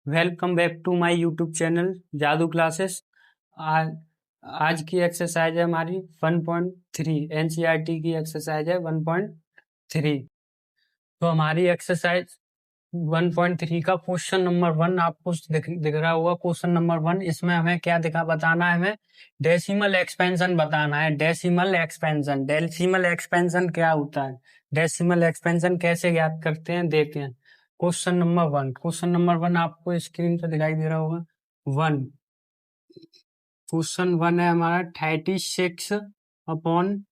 Welcome back to my YouTube channel Jadoo classes. आज आज की एक्सरसाइज है हमारी 1.3। एनसीईआरटी की एक्सरसाइज है 1.3। तो हमारी एक्सरसाइज 1.3 का क्वेश्चन नंबर 1 आपको दिख रहा होगा। क्वेश्चन नंबर 1, इसमें हमें क्या बताना है, हमें डेसिमल एक्सपेंशन बताना है। डेसिमल एक्सपेंशन क्या होता है, डेसिमल एक्सपेंशन कैसे ज्ञात करते हैं, देखते हैं। क्वेश्चन नंबर वन आपको स्क्रीन पर दिखाई दे रहा होगा। वन क्वेश्चन वन है हमारा 36/100।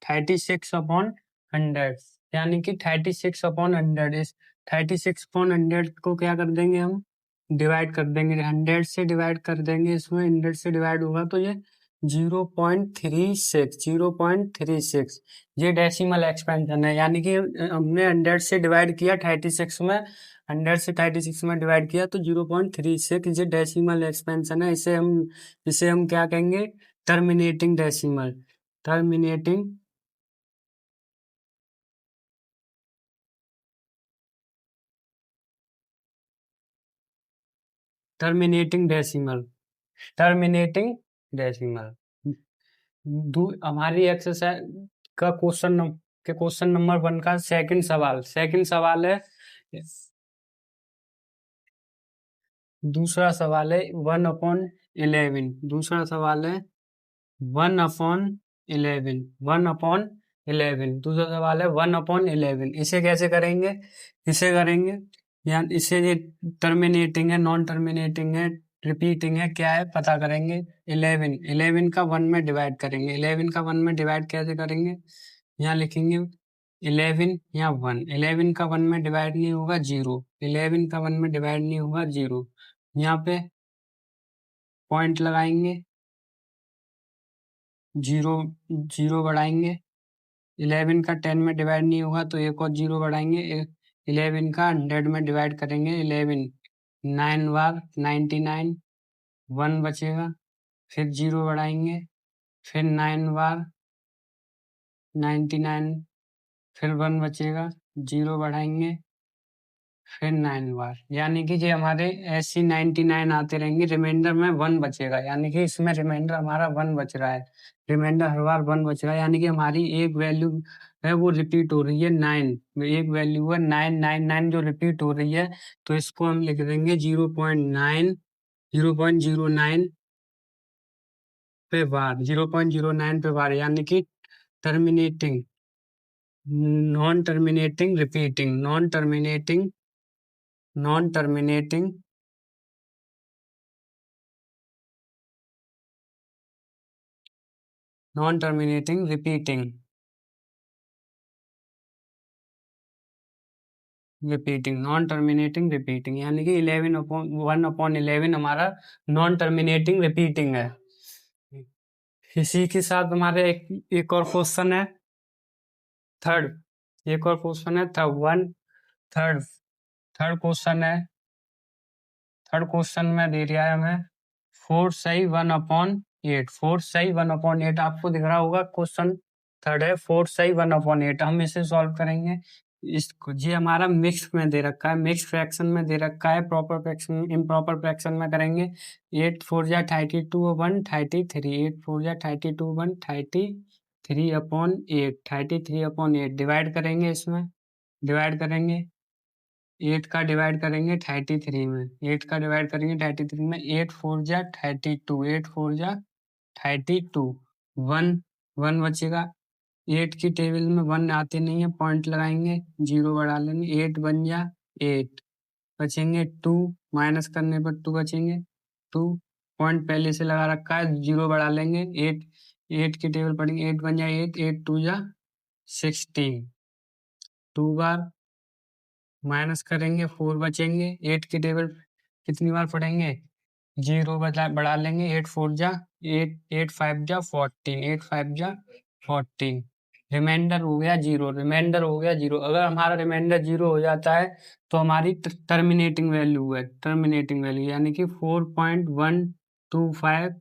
36/100 यानी कि 36/100। इस 36/100 को क्या कर देंगे, हम डिवाइड कर देंगे, 100 से डिवाइड कर देंगे। इसमें 100 से डिवाइड होगा तो ये 0.36 ये डेसिमल एक्सपेंशन है। यानी कि हमने 100 से डिवाइड किया 36 में, 100 से 36 में डिवाइड किया तो 0.36 ये डेसिमल एक्सपेंशन है। इसे हम क्या कहेंगे, terminating decimal. Terminating terminating decimal. Terminating decimal. हमारी एक्सरसाइज का क्वेश्चन नंबर 1 का सेकंड सवाल है। दूसरा सवाल है 1/11। दूसरा सवाल है 1/11। 1/11। दूसरा सवाल है 1/11। इसे कैसे करेंगे, इसे ये टर्मिनेटिंग है, नॉन टर्मिनेटिंग है, रिपीटिंग है, क्या है पता करेंगे। 11 का 1 में डिवाइड करेंगे। 11 का 1 में डिवाइड कैसे करेंगे, यहाँ लिखेंगे 11 या 1। 11 का 1 में डिवाइड नहीं होगा, 0। 11 का 1 में डिवाइड नहीं होगा, 0। यहाँ पे पॉइंट लगाएंगे, 0 0 बढ़ाएंगे। 11 का 10 में डिवाइड नहीं होगा तो एक और 0 बढ़ाएंगे। 11 का 100 में डिवाइड करेंगे। 11 9 बार 99, 1 बचेगा। फिर 0 बढ़ाएंगे, फिर 9 बार 99, फिर 1 बचेगा। 0 बढ़ाएंगे, फिर 9 बार, यानी कि ये हमारे ऐसी 99 आते रहेंगे। रिमाइंडर में 1 बचेगा, यानी कि इसमें रिमाइंडर हमारा 1 बच रहा है। रिमाइंडर हर बार 1 बच रहा है, यानी कि हमारी एक वैल्यू है वो रिपीट हो रही है 9। एक वैल्यू है 999 जो रिपीट हो रही है, तो इसको हम लिख देंगे 0.9 पे बार। 0.09 पे बार, यानी कि terminating non terminating repeating non terminating non terminating repeating, यानी कि 1/11 हमारा नॉन टर्मिनेटिंग रिपीटिंग है। इसी के साथ हमारे एक और क्वेश्चन है थर्ड। एक और क्वेश्चन है third one third third question है। थर्ड क्वेश्चन में दे दिया है हमें 4 सही 1/8। 4 सही 1/8 आपको दिख रहा होगा। क्वेश्चन थर्ड है 4 सही 1/8। हम इसे सॉल्व करेंगे। इसको ये हमारा मिक्स में दे रखा है, मिक्स फ्रैक्शन में दे रखा है। प्रॉपर फ्रैक्शन इम्प्रॉपर फ्रैक्शन में करेंगे। 8 4 जा 32 1 33। 8 4 जा 32 1 33/8। 33/8 डिवाइड करेंगे। इसमें डिवाइड करेंगे, 8 का डिवाइड करेंगे 33 में। 8 का डिवाइड करेंगे 33 में। 8 4 जा 32। 8 4 जा 32। 1 1 बचेगा। 8 की टेबल में 1 आते नहीं है, पॉइंट लगाएंगे, 0 बढ़ा लेंगे। 8 बन जा 8 बचेंगे। 2 माइनस करने पर 2 बचेंगे। 2 पॉइंट पहले से लगा रखा है, 0 बढ़ा लेंगे। 8 8 की टेबल पढ़ेंगे। 8 बन जा 8, 8 2 जा 16। 2 बार माइनस करेंगे, 4 बचेंगे। 8 की टेबल कितनी बार पढ़ेंगे, 0 बढ़ा लेंगे। 8 4 जा 8, 8 5 जा 14। 8 5 जा 14। रिमाइंडर हो गया 0। अगर हमारा रिमाइंडर 0 हो जाता है तो हमारी टर्मिनेटिंग वैल्यू है। यानी कि 4.125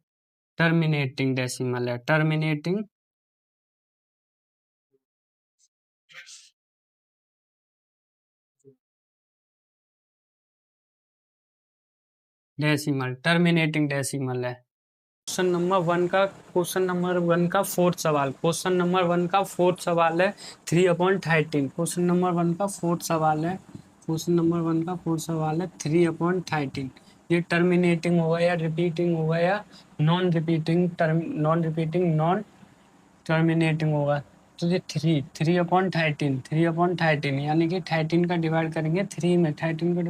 टर्मिनेटिंग डेसिमल है। टर्मिनेटिंग डेसिमल, टर्मिनेटिंग डेसिमल है। क्वेश्चन नंबर वन का फोर्थ सवाल, क्वेश्चन नंबर वन का फोर्थ सवाल है 3/13। क्वेश्चन नंबर वन का फोर्थ सवाल है, क्वेश्चन नंबर वन का फोर्थ सवाल है 3/13। ये टर्मिनेटिंग होगा या रिपीटिंग होगा या नॉन रिपीटिंग नॉन टर्मिनेटिंग होगा। तो ये 3/13 यानी कि 13 का डिवाइड करेंगे 3 में, 13 का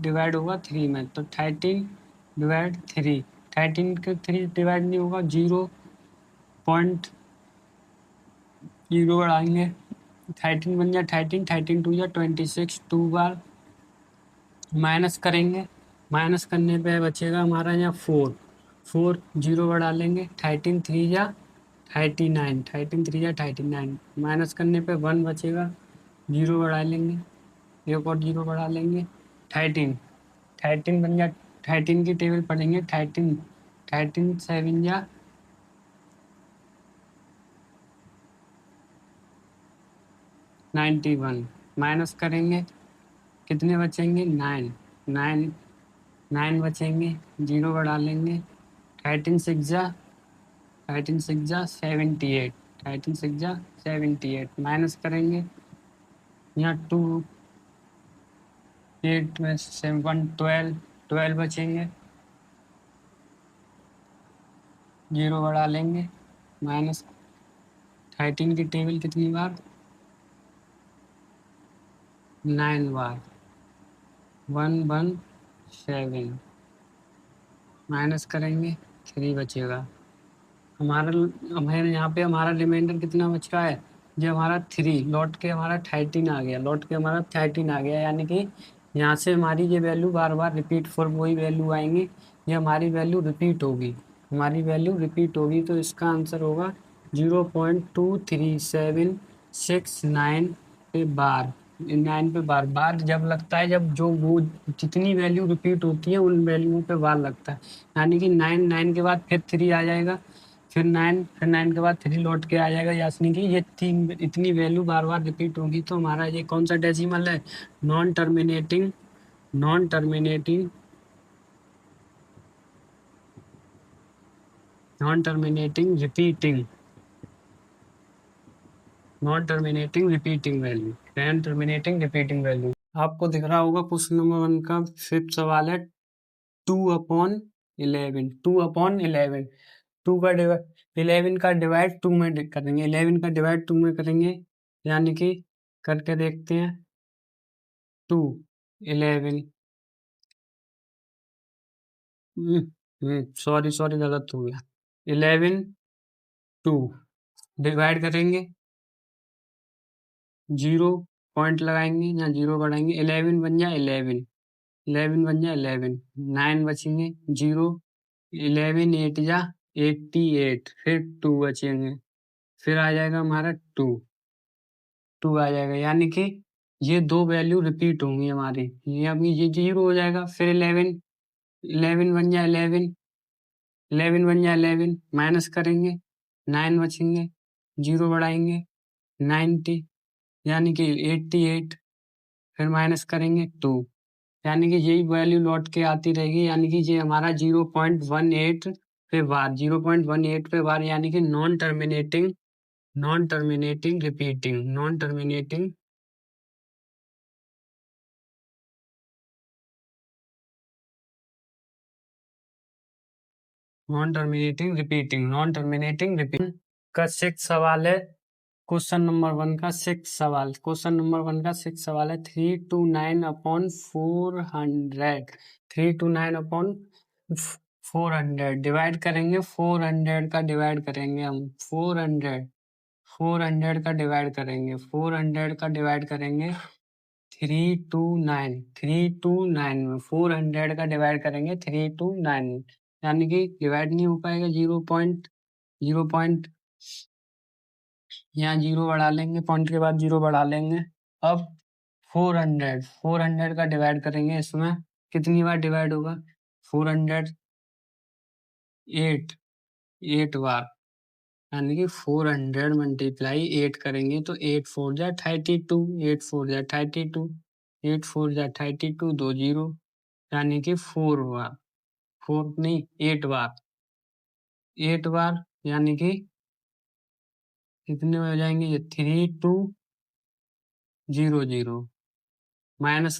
डिवाइड होगा 3 में, तो 13/3। 13 के 3 डिवाइड नहीं होगा, 0.0 बढ़ाएंगे, 13 बन जाए 13, 13 टू या 26, 2 बार माइनस करेंगे, माइनस करने पे बचेगा हमारा यहाँ 4, 0 बढ़ा लेंगे, 13 3 या 39, 13 3 या 39, माइनस करने पे 1 बचेगा, 0 बढ़ा लेंगे, एक और 0 बढ़ा लेंगे, 13 13 बन गया, 13 की टेबल पढ़ेंगे, 13 7 या 91, माइनस करेंगे कितने बचेंगे, 9 बचेंगे, 0 बढ़ा लेंगे, 13 6 जा 78, 13 6 जा 78, माइनस करेंगे यहाँ 2 8 में 7 12 बचेंगे, 0 बढ़ा लेंगे, माइनस 13 की टेबल कितनी बार, 9 बार, 117, माइनस करेंगे 3 बचेगा हमारे यहाँ पे हमारा रिमाइंडर कितना बच रहा है, जो हमारा 3 लौट के हमारा 13 आ गया, यानी कि यहाँ से हमारी ये value bar bar repeat for वही वैल्यू आएंगी, ये हमारी वैल्यू रिपीट होगी, तो इसका आंसर होगा 0.2376 पे बार, 9 पे बार जब लगता है, जब जो वो जितनी वैल्यू रिपीट होती है उन वैल्यूओं पे बार लगता है, यानी कि 9 के बाद फिर 3 आ जाएगा, फिर 9 के बाद 3 लौट के आ जाएगा, यानी कि ये तीन इतनी वैल्यू बार बार रिपीट होगी, तो हमारा ये कौन सा डेसिमल है, नॉन टर्मिनेटिंग रिपीटिंग वैल्यू। आपको दिख रहा होगा क्वेश्चन नंबर 1 का फिफ्थ सवाल है 2/11, 2/11, 2 का डिवाइड 11 का डिवाइड 2 में करेंगे, 11 का डिवाइड 2 में करेंगे, यानी कि करके देखते हैं, 2 11 सॉरी गलत हो गया, 11 2 डिवाइड करेंगे, 0 पॉइंट लगाएंगे या 0 बढ़ाएंगे, 11 बन जाए 11, 9 बचेंगे, 0 11 8 जा 88, फिर 2 बचेंगे, फिर आ जाएगा हमारा 2 आ जाएगा, यानी कि ये दो वैल्यू रिपीट होंगी हमारी, ये अभी ये 0 हो जाएगा, फिर 11 बन जाए 11 माइनस करेंगे, 9 बचेंगे, 0 बढ़ाएंगे, 90 यानी कि 88, फिर माइनस करेंगे 2, यानी कि यही वैल्यू लौट के आती रहेगी, यानी कि ये हमारा 0.18 पे बार, 0.18 पे बार, यानी कि नॉन टर्मिनेटिंग रिपीटिंग का सिक्स सवाल है, क्वेश्चन नंबर 1 का सिक्स सवाल, है 329/400, 329/400 डिवाइड करेंगे, 400 का डिवाइड करेंगे हम, 400 का डिवाइड करेंगे, 329 में 400 का डिवाइड करेंगे 329, यानी कि डिवाइड नहीं हो पाएगा, 0 पॉइंट यहाँ 0 बढ़ा लेंगे, पॉइंट के बाद 0 बढ़ा लेंगे, अब 400 का डिवाइड करेंगे, इसमें कितनी बार डिवाइड होगा, 400 8 बार, यानी कि 400 मल्टीप्लाई 8 करेंगे, तो 8 4 जा 32, 8 4 जा 32, 8 4 जा 32, 2 0, यानी कि 4 बार, 4 नहीं 8 बार, 8 बार यानी कि कितने हो जाएंगे ये 3200, माइनस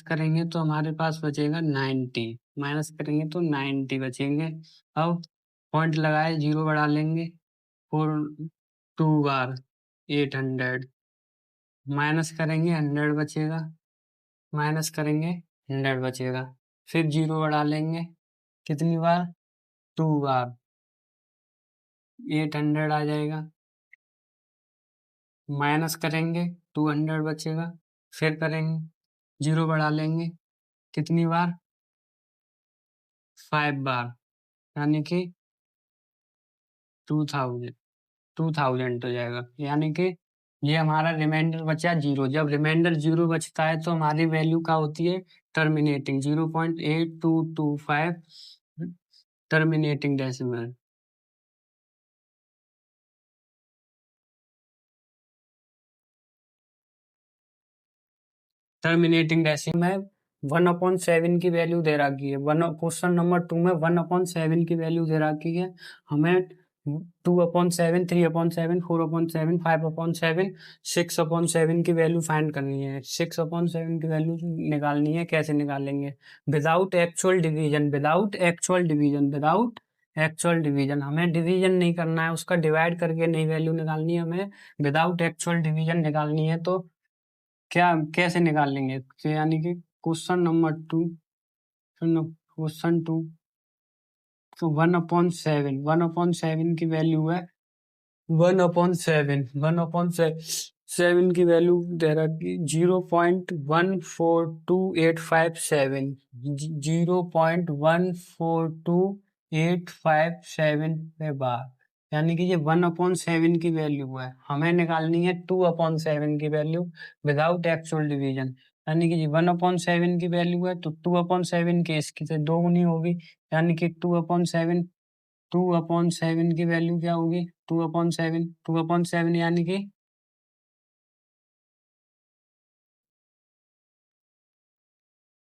करेंगे तो हमारे पास बचेगा 90, माइनस करेंगे तो 90 बचेंगे। अब पॉइंट लगाए, जीरो बढ़ा लेंगे, 4 2 बार 800, माइनस करेंगे 100 बचेगा, माइनस करेंगे 100 बचेगा, फिर जीरो बढ़ा लेंगे, कितनी बार 2 बार 800 आ जाएगा, माइनस करेंगे 200 बचेगा, फिर करेंगे जीरो बढ़ा लेंगे, कितनी बार 5 बार, यानी कि 2000, 2000 हो जाएगा। यानी कि ये हमारा रिमाइंडर बचा जीरो। जब रिमाइंडर जीरो बचता है तो हमारी वैल्यू क्या होती है, terminating, 0.8225 terminating decimal. Terminating decimal 1/7 की वैल्यू दे रखी है, क्वेश्चन नंबर 2 में 1/7 की वैल्यू दे रखी है। हमें 2/7, 3/7, 4/7, 5/7, 6/7 की वैल्यू फाइंड करनी है। 6/7 की वैल्यू निकालनी है, कैसे निकालेंगे, without actual division, without actual division, without actual division, हमें डिवीजन नहीं करना है, उसका डिवाइड करके नहीं वैल्यू निकालनी है, हमें विदाउट एक्चुअल डिवीजन निकालनी है। तो क्या कैसे निकालेंगे, तो यानी कि क्वेश्चन 2, तो 1/7, 1/7 की वैल्यू है 1/7, 1/7 की वैल्यू दे रखी 0.142857, 0.142857 पे बार, यानी कि ये 1/7 की वैल्यू है, हमें निकालनी है 2/7 की वैल्यू विदाउट एक्चुअल डिवीजन। यानी कि 1/7 की वैल्यू है तो 2/7 की इसकी से दो गुनी होगी, यानी कि 2/7 की वैल्यू क्या होगी, 2/7 यानी कि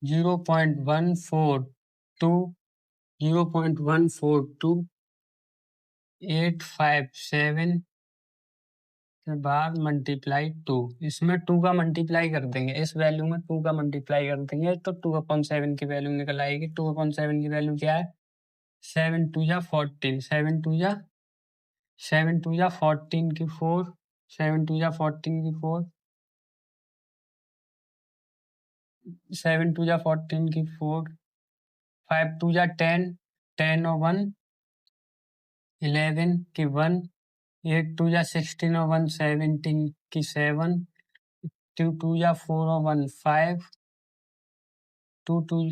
0.142 के बाद मल्टीप्लाई 2, इसमें 2 का मल्टीप्लाई कर देंगे, इस वैल्यू में 2 का मल्टीप्लाई कर देंगे तो 2/7 की वैल्यू निकल आएगी। 2/7 की वैल्यू क्या है, 7 2 जा 14, 7 2 जा 14 की 4, 7 2 जा 14 की 4, 7 2 जा 14 की 4, 5 2 जा 10, 10 और 1 11 की 1, 8 2 जा 16 और 1 17 की 7, 2 2 जा 4 और 1 5, 2 2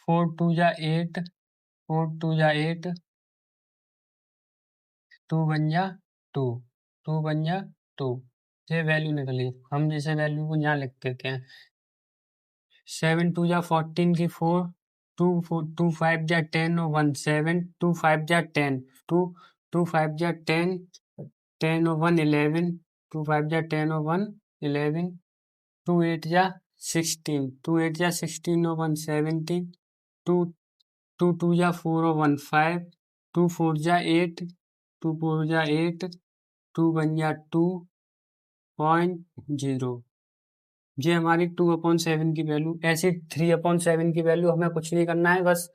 4 2 जा 8, 4 2 जा 8, 2 1 जा 2, 2 1 जा 2, ये वैल्यू निकली। हम जैसे वैल्यू को यहाँ लिख देते हैं, 7 2 जा 14 की 4, 2 5 जा 10 और 1 7, 2 5 जा 10, 2 2 5 जा 10, 10 और 1 11, 2 5 जा 10 और 1 11, 2 8 जा 16, 2 8 जा 16 और 1 17, 2 2 2 जा 4 और 1 5, 2 4 जा 8, 2 4 जा 8, 2 1 जा 2.0, ये हमारी 2/7 की वैल्यू। ऐसे 3/7 की वैल्यू हमें कुछ नहीं करना है, बस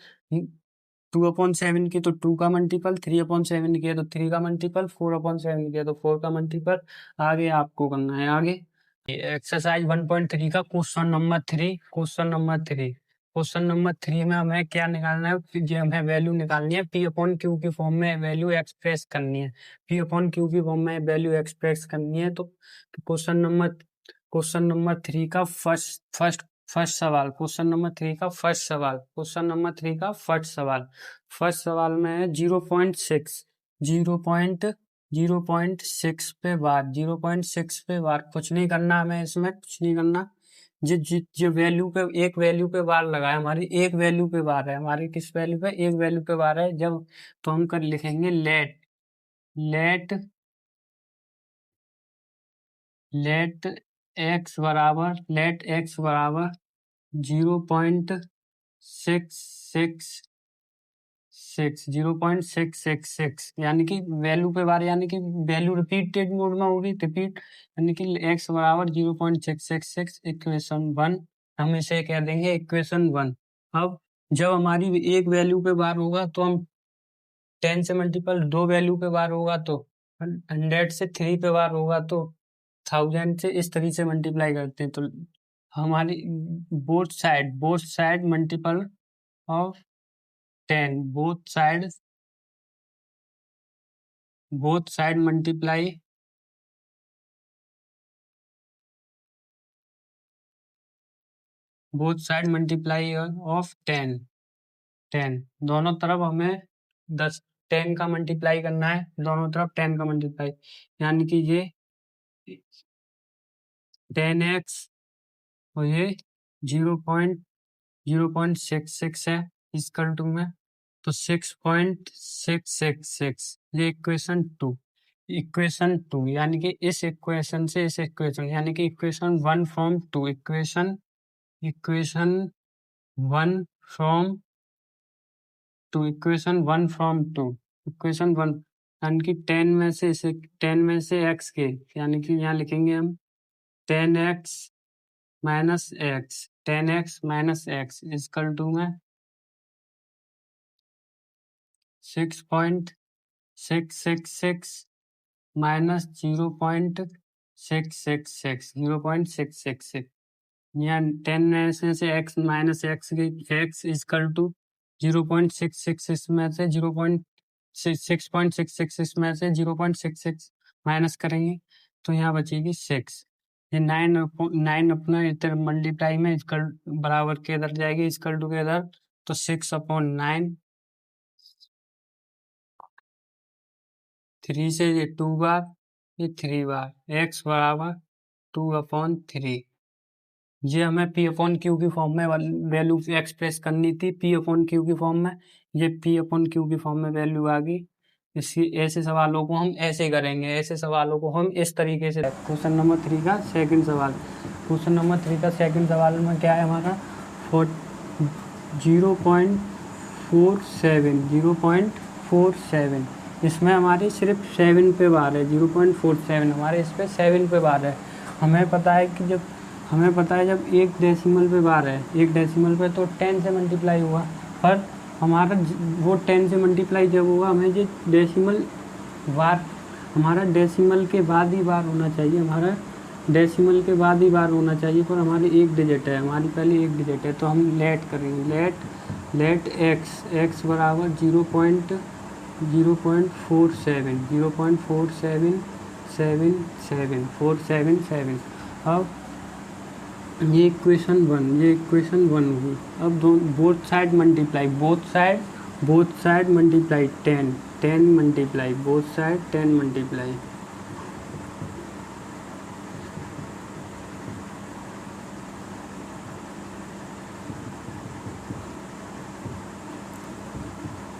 2/7 की तो 2 का मल्टीपल, 3/7 की है तो 3 का मल्टीपल, 4/7 की है तो 4 का मल्टीपल, आगे आपको करना है। आगे एक्सरसाइज 1.3 का क्वेश्चन नंबर 3 में हमें क्या निकालना है, ये हमें वैल्यू निकालनी है, P/Q की फॉर्म में वैल्यू एक्सप्रेस करनी है, P/Q की फॉर्म में वैल्यू एक्सप्रेस करनी है। तो क्वेश्चन नंबर 3 का फर्स्ट सवाल, फर्स्ट सवाल में है 0.6, 0.6 पे बार, 0.6 पे बार, कुछ नहीं करना हमें, इसमें कुछ नहीं करना। जो वैल्यू पे, एक वैल्यू पे बार लगा है, हमारी एक वैल्यू पे बार है, हमारी किस वैल्यू पे, एक वैल्यू पे बार है। जब तो हम कर लिखेंगे लेट लेट एक्स बराबर 0.666 यानी कि वैल्यू पे बार, यानी कि वैल्यू रिपीटेड मोड में होगी, रिपीट, यानी कि x बराबर 0.666 इक्वेशन 1, हम इसे कह देंगे इक्वेशन 1। अब जब हमारी एक वैल्यू पे बार होगा तो हम 10 से मल्टीपल, दो वैल्यू पे बार होगा तो 100 से 3 पे बार होगा तो 1000 से, इस तरीके से मल्टीप्लाई करते हैं। तो हमारी both side multiple of 10, both side multiply of 10 दोनों तरफ हमें 10 का मल्टीप्लाई करना है, दोनों तरफ 10 का मल्टीप्लाई, यानी कि ये 10x और ये 0.066 है इक्वल टू में, तो 6.666, ये इक्वेशन टू, यानी कि इस इक्वेशन से इस इक्वेशन, यानी कि equation 1 from 2, equation 1 from 2, equation 1, यानी कि 10 में से x के, यानी कि यहाँ लिखेंगे हम 10x minus x equal to में 6.666 माइनस 0.666, यहाँ 10 में से x minus x equal to 0.666 में से 6.666 में से 0.66 माइनस करेंगे तो यहाँ बचेगी 6। ये 9 अपना इधर मल्टीप्लाई में इसका बराबर के इधर जाएगी, इक्वल टू के इधर, तो 6/9, 3 से ये 2 बार, ये 3 बार, x बराबर 2/3। ये हमें P/Q की फॉर्म में वैल्यू एक्सप्रेस करनी थी, P/Q की फॉर्म में, ये P/Q की फॉर्म में वैल्यू आ गई। इसी ऐसे सवालों को हम ऐसे करेंगे, ऐसे सवालों को हम इस तरीके से। क्वेश्चन नंबर 3 का सेकंड सवाल, क्वेश्चन नंबर 3 का सेकंड सवाल में क्या है हमारा, 0.47, इसमें हमारी सिर्फ 7 पे बार है, 0.47 हमारे इस पे 7 पे बार है। हमें पता है जब एक डेसिमल पे बार है, एक डेसिमल पे तो 10 से मल्टीप्लाई हुआ, पर हमारा वो 10 से मल्टीप्लाई जब हुआ, हमें जो डेसिमल बार, हमारा डेसिमल के बाद ही बार होना चाहिए, पर हमारी एक डिजिट है, हमारी पहले एक डिजिट है, तो हम लेट करेंगे, लेट x बराबर 0.477, अब ये इक्वेशन 1 होगी। अब both side multiply 10 multiply, both side 10 multiply,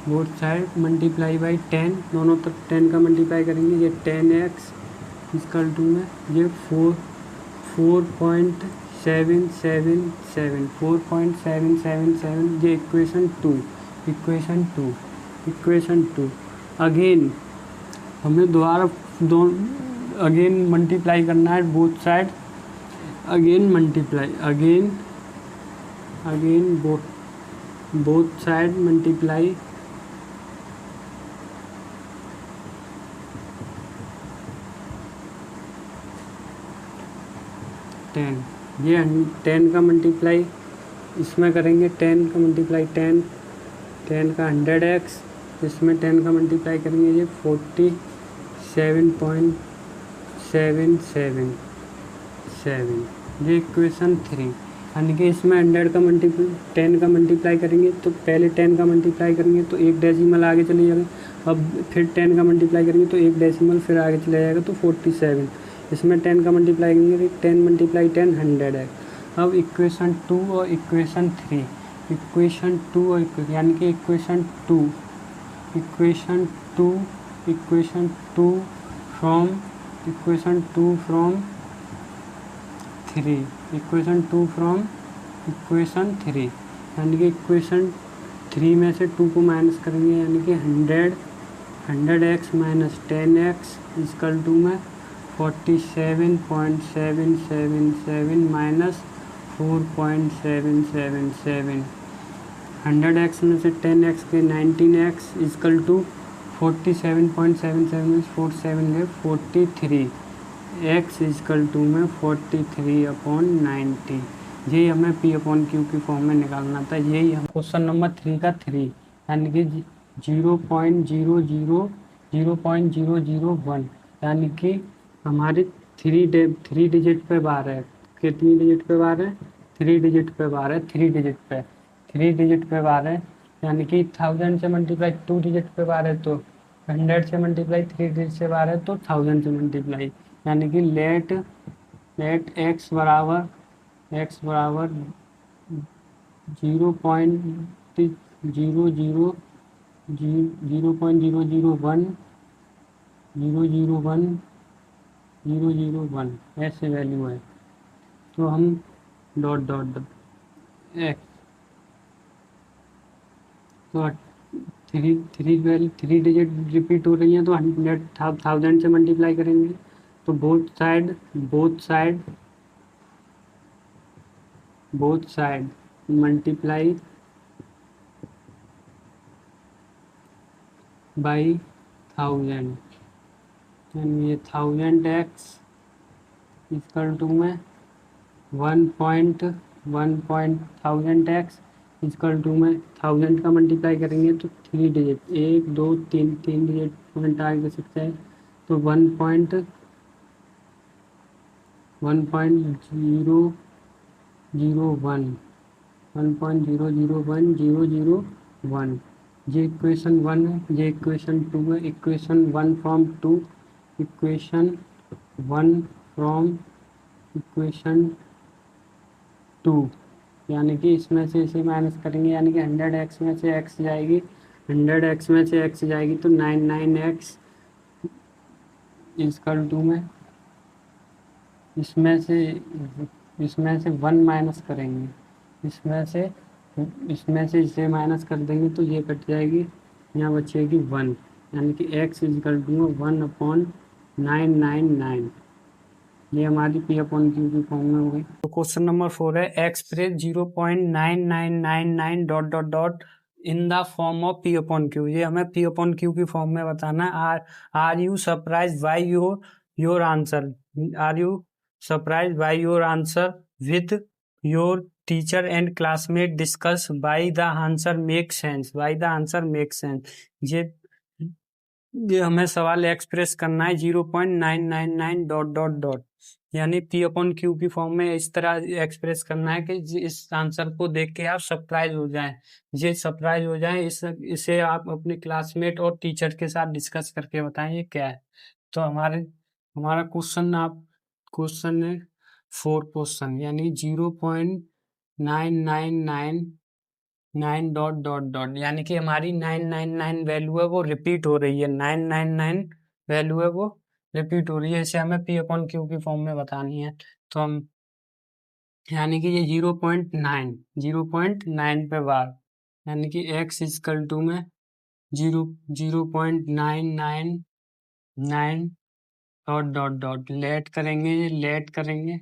both side multiply by 10, दोनों तरफ 10 का मल्टीप्लाई करेंगे, ये 10x इक्वल टू में ये 4.777, ये इक्वेशन 2। अगेन हमें दोबारा अगेन मल्टीप्लाई करना है both side, both side multiply 10, ये 10 का मल्टीप्लाई इसमें करेंगे, 10 का मल्टीप्लाई 10 का 100x, इसमें 10 का मल्टीप्लाई करेंगे, ये 47.777, ये इक्वेशन 3, यानी कि इसमें 10 का मल्टीप्लाई करेंगे, तो पहले 10 का मल्टीप्लाई करेंगे तो एक डेसिमल आगे चले जाएगा, अब फिर 10 का मल्टीप्लाई करेंगे तो एक डेसिमल फिर आगे चला जाएगा, तो 47, इसमें 10 का मल्टीप्लाई करेंगे, 10 × 10 100 है। अब इक्वेशन 2 और इक्वेशन 3, यानी कि इक्वेशन 2 फ्रॉम 3, इक्वेशन 3, यानी कि इक्वेशन 3 में से 2 को माइनस करेंगे, यानी कि 100x minus 10x equal to में 47.777 माइनस 4.777। 100x में से 10x के 19x equal to 47.77 47 43, x equal to में 43/90। यही हमें p अपॉन क्यू की फॉर्म में निकालना था। यही हम क्वेश्चन नंबर 3 का 3, यानी कि 0.001, यानी कि हमारी 3 डिजिट पे बार है। कितनी डिजिट पे बार है? 3 डिजिट पे बार है। 3 डिजिट पे बार है, यानी कि 1000 से मल्टीप्लाई 2 डिजिट पे बार है तो 100 से मल्टीप्लाई 3 डिजिट से बार है तो 1000 से मल्टीप्लाई, यानी कि लेट x बराबर 0.001 ऐसे वैल्यू है। तो हम डॉट डॉट डॉट एक्स, तो 3 डिजिट रिपीट हो रही हैं तो 1000 से मल्टीप्लाई करेंगे तो बोथ साइड मल्टीप्लाई बाई 1000, यानी ये 1000x इक्वल टू में 1.1000x इक्वल टू में 1000 का मल्टीप्लाई करेंगे तो 3 डिजिट 1 2 3 डिजिट पॉइंट आगे सकता है तो 1.001 ये इक्वेशन 1 है, ये इक्वेशन 2 है। इक्वेशन 1 फ्रॉम इक्वेशन 2, यानी कि इसमें से इसे माइनस करेंगे, यानी कि 100x में से x जाएगी, 100x में से x जाएगी तो 99x इक्वल टू में इसमें से 1 माइनस करेंगे, इसमें से इसे माइनस कर देंगे तो ये कट जाएगी, यहाँ बचेगी 1, यानी कि x इक्वल टू में 1/999। ये हमारी p अपॉन क्यू की फॉर्म में हो गई। तो क्वेश्चन नंबर 4 है express 0.9999 dot dot dot in the form of p upon q. ये हमें p अपॉन क्यू की फॉर्म में बताना है। Are you surprise by your answer? Are you surprise by your answer with your teacher and classmate discuss by the answer make sense ये हमें सवाल express करना है 0.999 डॉट डॉट डॉट, यानी p अपॉन क्यू की फॉर्म में इस तरह एक्सप्रेस करना है कि इस आंसर को देख के आप सरप्राइज हो जाएं। इसे आप अपने क्लासमेट और टीचर के साथ डिस्कस करके बताएं ये क्या है। तो हमारा क्वेश्चन है 4 क्वेश्चन, यानी 0.9999 डॉट डॉट डॉट, यानी कि हमारी 999 वैल्यू है वो रिपीट हो रही है, 999 वैल्यू है वो रिपीट हो रही है। इसे हमें p अपॉन क्यू की फॉर्म में बतानी है। तो हम यानी कि ये 0.9 पे बार, यानी कि x इक्वल टू में 0.999 डॉट डॉट डॉट लेट करेंगे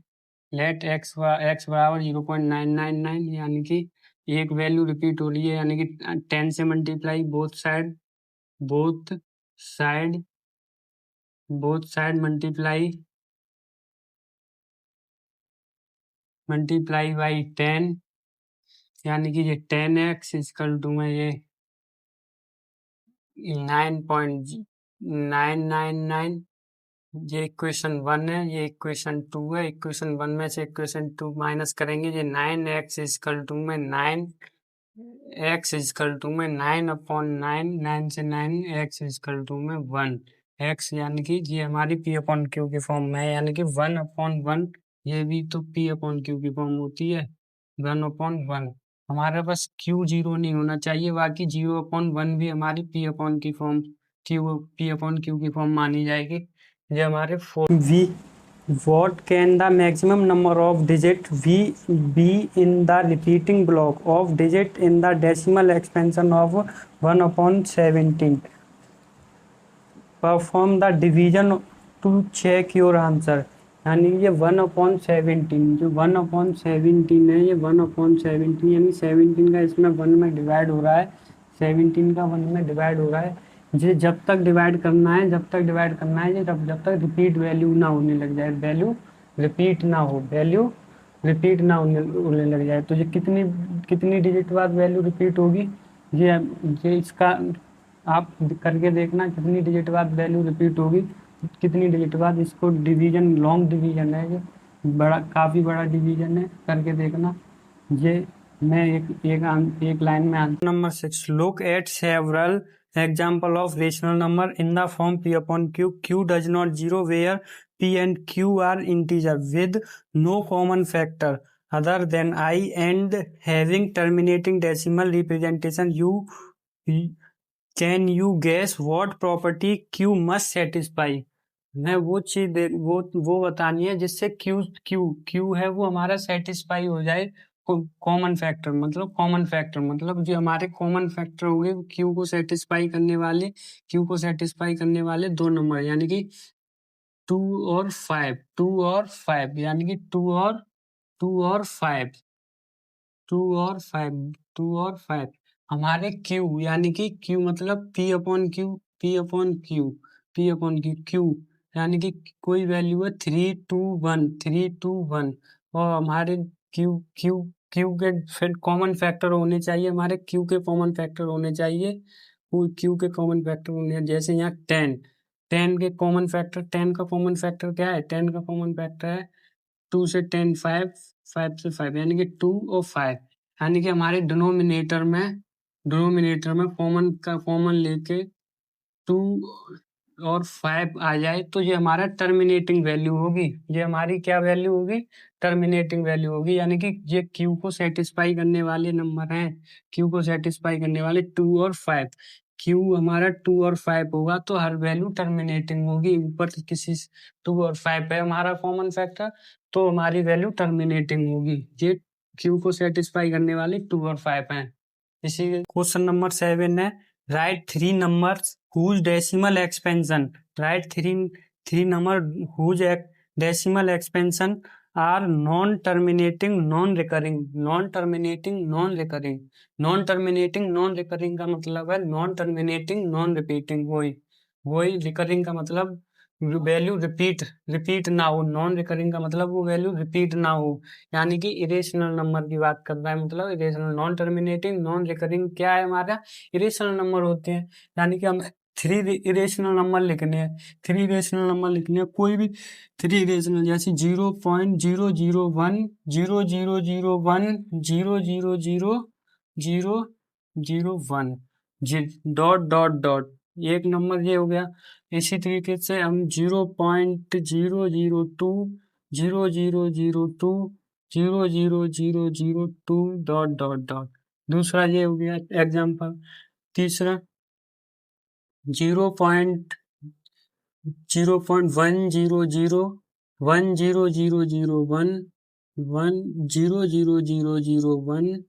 लेट x बराबर 0.999, यानी कि एक वैल्यू रिपीट हो रही है, यानी कि 10 से multiply both side multiply by 10, यानी कि ये 10x इक्वल टू में ये 9.999। ये इक्वेशन 1 है, ये इक्वेशन 2 है। इक्वेशन 1 में से इक्वेशन 2 माइनस करेंगे, ये 9x इक्वल टू में 9 9/9, 9 से 9 x इक्वल टू में 1 x, यानी कि ये हमारी p अपॉन क्यू की फॉर्म में है, यानी कि 1/1। ये भी तो p अपॉन क्यू की फॉर्म होती है, 1/1। हमारे पास q 0 नहीं होना चाहिए, बाकी 0/1 भी हमारी p अपॉन क्यू की फॉर्म मानी जाएगी। ये हमारे What can the maximum number of digit V be in the repeating block of digit in the decimal expansion of 1 upon 17? Perform the division to check your answer. यानी ये 1/17 जो 1/17 है, ये 1/17 यानी 17 का इसमें 1 में डिवाइड हो रहा है, 17 का 1 में डिवाइड हो रहा है। ये जब तक डिवाइड करना है, जब तक डिवाइड करना है, ये जब तक रिपीट वैल्यू ना होने लग जाए, वैल्यू रिपीट ना हो, वैल्यू रिपीट ना होने लग जाए। तो ये कितनी डिजिट बाद वैल्यू रिपीट होगी, ये इसका आप करके देखना कितनी डिजिट बाद वैल्यू रिपीट होगी, कितनी डिजिट बाद। इसको डिवीजन, लॉन्ग डिवीजन है ये, काफ़ी बड़ा डिवीजन है, करके देखना। ये मैं एक लाइन में answer. Number 6, look at several example of rational number in the form p upon q. Q does not zero where p and q are integer with no common factor other than I and having terminating decimal representation. Can you guess what property q must satisfy? मैं वो चीज वो बतानी है जिससे q q q है वो हमारा सेटिस्फाई हो जाए। कॉमन फैक्टर मतलब जो हमारे कॉमन फैक्टर हो गए क्यू को सेटिस्फाई करने वाले दो नंबर, यानी कि 2 और 5 यानी कि 2 और 5 2 और 5 हमारे क्यू, यानी कि क्यू मतलब P/Q यानी कि कोई वैल्यू है 3 2 1 और हमारे क्यू क्यू क्यू के फिर कॉमन फैक्टर होने चाहिए, हमारे क्यू के कॉमन फैक्टर होने चाहिए, क्यू के कॉमन फैक्टर होने, जैसे यहाँ 10 का कॉमन फैक्टर क्या है, 10 का कॉमन फैक्टर है 2 से 10 5, 5 से 5 यानी कि 2 और 5, यानी कि हमारे डिनोमिनेटर में कॉमन लेके 2 और 5 आ जाए तो ये हमारा टर्मिनेटिंग वैल्यू होगी। ये हमारी क्या वैल्यू होगी, टर्मिनेटिंग वैल्यू होगी, यानी कि ये क्यू को सेटिस्फाई करने वाले नंबर हैं, क्यू को सेटिस्फाई करने वाले 2 और 5। क्यू हमारा 2 और 5 होगा तो हर वैल्यू टर्मिनेटिंग होगी, ऊपर किसी 2 और 5 है हमारा कॉमन फैक्टर तो हमारी वैल्यू टर्मिनेटिंग होगी। ये क्यू को सेटिस्फाई करने वाले 2 और 5 हैं। इसी क्वेश्चन नंबर 7 है, right three numbers whose decimal expansion write three number whose decimal expansion are non-terminating non-recurring का मतलब है non-terminating non-repeating, वही रिकरिंग का मतलब वैल्यू रिपीट ना हो, नॉन रिकरिंग का मतलब वो वैल्यू रिपीट ना हो, यानी कि इरेशनल नंबर की बात कर रहा है, मतलब irrational. Non terminating non recurring क्या है हमारा, इरेशनल नंबर होते हैं, यानी कि हम 3 इरेशनल नंबर लिखने हैं, कोई भी 3 इरेशनल, जैसे 0.001 0001 0000001 डॉट डॉट डॉट, एक नंबर ये हो गया। इसी तरीके से हम 0.002 0002 00002 डॉट डॉट डॉट, दूसरा ये हो गया एग्जाम्पल। तीसरा 0.10001 1000001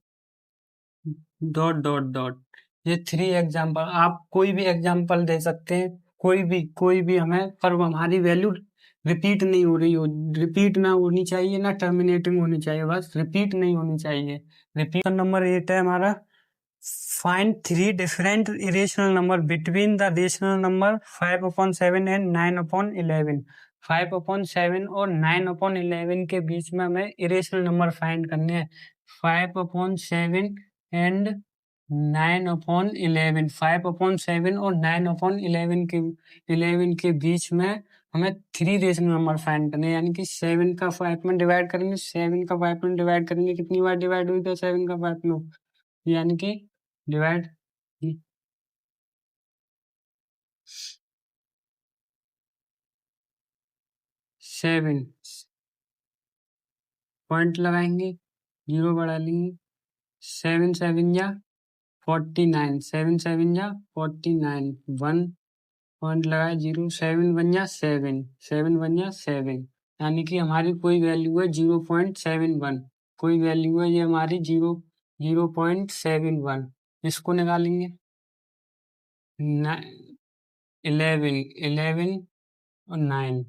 डॉट डॉट डॉट। ये 3 एग्जाम्पल, आप कोई भी एग्जाम्पल दे सकते हैं, कोई भी हमें, पर हमारी वैल्यू रिपीट ना होनी चाहिए, ना टर्मिनेटिंग होनी चाहिए, बस रिपीट नहीं होनी चाहिए। रिपीट नंबर 8 है हमारा, find 3 different irrational number between the rational number 5/7 and 9/11। 5/7 और 9/11 के बीच में हमें इरेशनल नंबर फाइंड करने हैं। 5/7 एंड 9/11, 5/7 और 9/11 के बीच में हमें 3 रेशनल नंबर फाइंड करने हैं, यानी कि 7 का 5 में डिवाइड करेंगे, 7 का 5 में डिवाइड करेंगे, कितनी बार डिवाइड हुई था 7 का 5 में, यानी कि डिवाइड 7 पॉइंट लगाएंगे, 0 बढ़ा लेंगे, 7 या 49, 7 या 49, 1 पॉइंट लगाए, 0, 7 या 7, 7 या 7, यानी कि हमारी कोई वैल्यू है 0.71, कोई वैल्यू है ये हमारी 0.71, इसको निकालेंगे। 11 और 9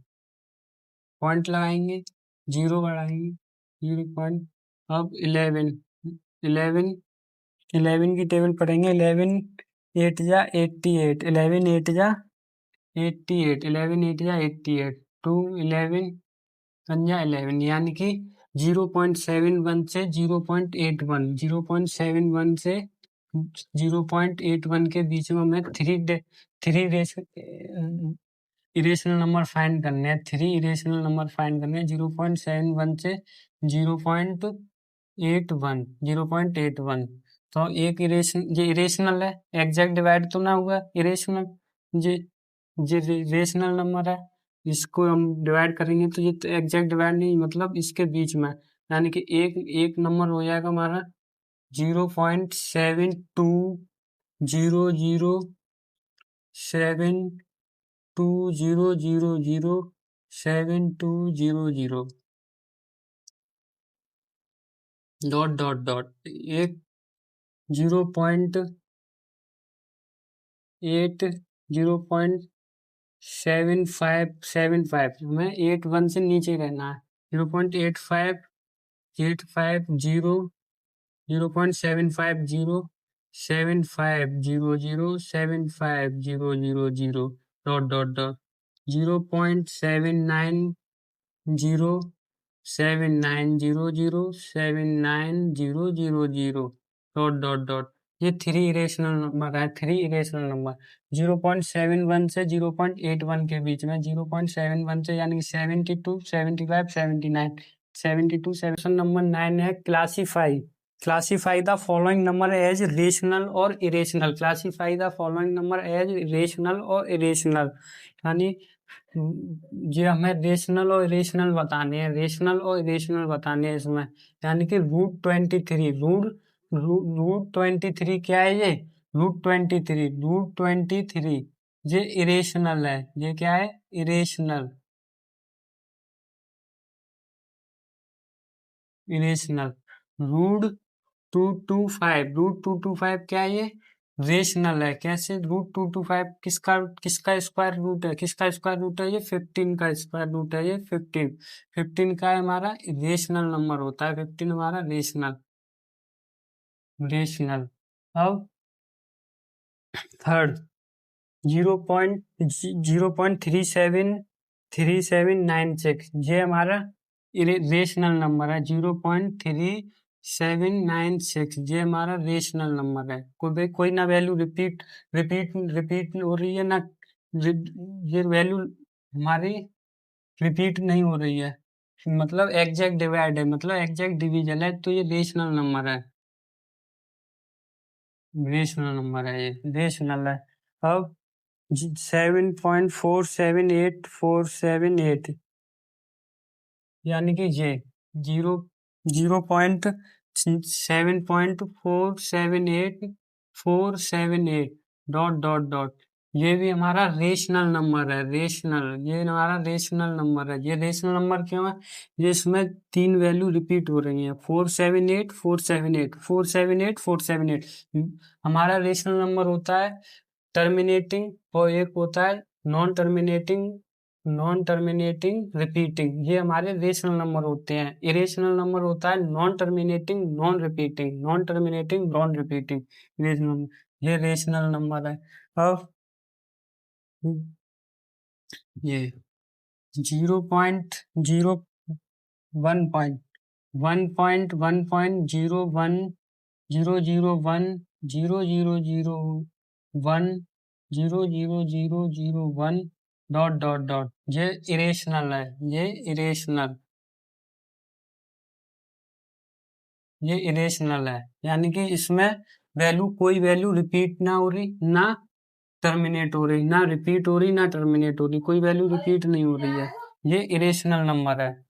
पॉइंट लगाएंगे, 0 बढ़ाएंगे, 0 अब 11 11 की टेबल पढ़ेंगे। 11 8 जा 88, 11 8 जा 88, 11 8 जा 88, 2 11 संज्ञा 11, यानी कि 0.71 से 0.81, 0.71 से 0.81 के बीच में हमें थ्री इरेशनल नंबर फाइंड करने हैं। 3 इरेशनल नंबर फाइंड करने हैं 0.71 से 0.81। तो एक ये इरेशनल है, एग्जैक्ट डिवाइड तो ना हुआ, इरेशनल ये रेशनल नंबर है, इसको हम डिवाइड करेंगे तो ये तो एग्जैक्ट डिवाइड नहीं, मतलब इसके बीच में, यानी कि एक नंबर हो जाएगा हमारा 0.7200072000 डॉट डॉट डॉट, एक 0.75 हमें 81 से नीचे रहना है। 0.850 0.750 dot dot dot 0.79007900 dot dot dot. ये 3 इरेशनल नंबर है, 3 इरेशनल नंबर 0.71 से 0.81 के बीच में, 0.71 से यानी कि 72 75 79 72 7 नंबर 9 है classify the following number as rational और irrational. Classify the following number as rational और इरेशनल, यानी ये हमें रेशनल और इरेशनल बताने हैं, रेशनल और इरेशनल बताने हैं इसमें। यानी कि रूट 23 क्या है ये? रूट 23 ये इरेशनल है। ये क्या है? इरेशनल रूट 225 क्या है ये? रेशनल है। कैसे? रूट 225 किसका स्क्वायर रूट है? किसका स्क्वायर रूट है? ये 15 का स्क्वायर रूट है। ये 15 का हमारा रेशनल नंबर होता है। 15 हमारा रेशनल। अब थर्ड 0.3796, ये हमारा रेशनल नंबर है। 0.3796 ये हमारा रेशनल नंबर है। कोई ना वैल्यू रिपीट हो रही है ना, ये वैल्यू हमारी रिपीट नहीं हो रही है, मतलब एग्जैक्ट डिवाइड है, मतलब एग्जैक्ट डिवीजन है, तो ये रेशनल नंबर है। ये रेशनल है। अब 7.478478, यानी कि ये 0.478478 डॉट डॉट डॉट, ये भी हमारा रेशनल नंबर है। ये हमारा रेशनल नंबर है। ये रेशनल नंबर क्यों है? ये इसमें 3 वैल्यू रिपीट हो रही हैं, 478 हमारा रेशनल नंबर होता है टर्मिनेटिंग, और एक होता है नॉन टर्मिनेटिंग रिपीटिंग। ये हमारे रेशनल नंबर होते हैं। इरेशनल नंबर होता है non terminating non repeating rational. ये रेशनल नंबर है। अब ये 0.01 डॉट डॉट डॉट, ये इरेशनल है। ये इरेशनल है, यानी कि इसमें कोई वैल्यू रिपीट ना हो रही, ना टर्मिनेट हो रही, ना रिपीट हो रही, ना टर्मिनेट हो रही, कोई वैल्यू रिपीट नहीं हो रही है। ये इरेशनल नंबर है।